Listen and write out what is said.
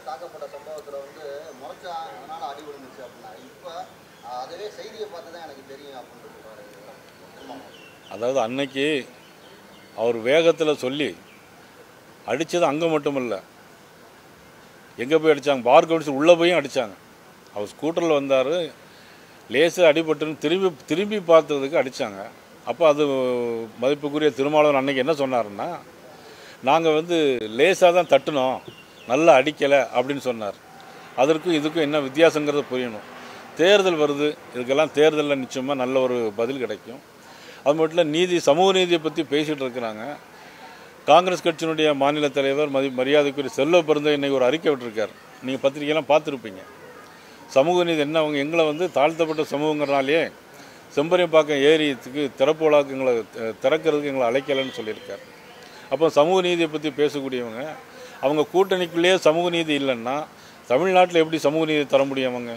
தாக்கப்பட்ட சம்பவத்தில் வந்து முறைச்சா அதனால அடி விழுந்துச்சு அப்படின்னா இப்போ அதுவே செய்தியை பார்த்து தான் எனக்கு தெரியும் அப்படின்னு சொல்றாரு. அதாவது அன்னைக்கு அவர் வேகத்தில் சொல்லி அடித்தது அங்கே மட்டும் இல்லை, எங்கே போய் அடித்தாங்க, பார் கவுன்சில் உள்ளே போயும் அடித்தாங்க. அவர் ஸ்கூட்டரில் வந்தார், லேசாக அடிபட்டுன்னு திரும்பி பார்த்ததுக்கு அடித்தாங்க. அப்போ அது மதிப்புக்குரிய திருமாவளவன் அன்னைக்கு என்ன சொன்னார்னா, நாங்கள் வந்து லேசாக தான் தட்டினோம், நல்லா அடிக்கலை அப்படின்னு சொன்னார். அதற்கும் இதுக்கும் என்ன வித்தியாசங்கிறத புரியணும். தேர்தல் வருது, இதுக்கெல்லாம் தேர்தலில் நிச்சயமாக நல்ல ஒரு பதில் கிடைக்கும். அது மட்டும் இல்லை, நீதி சமூக நீதியை பற்றி பேசிகிட்டு இருக்கிறாங்க. காங்கிரஸ் கட்சியினுடைய மாநில தலைவர் மரியாதைக்குரிய செல்வ பெருந்தகை இன்றைக்கி ஒரு அறிக்கை விட்டுருக்கார். நீங்கள் பத்திரிகையெல்லாம் பார்த்துருப்பீங்க. சமூக நீதி என்ன, அவங்க எங்களை வந்து தாழ்த்தப்பட்ட சமூகங்கிறனாலே செம்பரியம்பாக்கம் ஏரிக்கு திறப்பு விழாவுக்கு எங்களை திறக்கிறதுக்கு எங்களை அழைக்கலைன்னு சொல்லியிருக்கார். அப்போ சமூக நீதியை பற்றி பேசக்கூடியவங்க, அவங்க கூட்டணிக்குள்ளேயே சமூக நீதி இல்லைன்னா தமிழ்நாட்டில் எப்படி சமூக நீதி தர முடியும் அவங்க?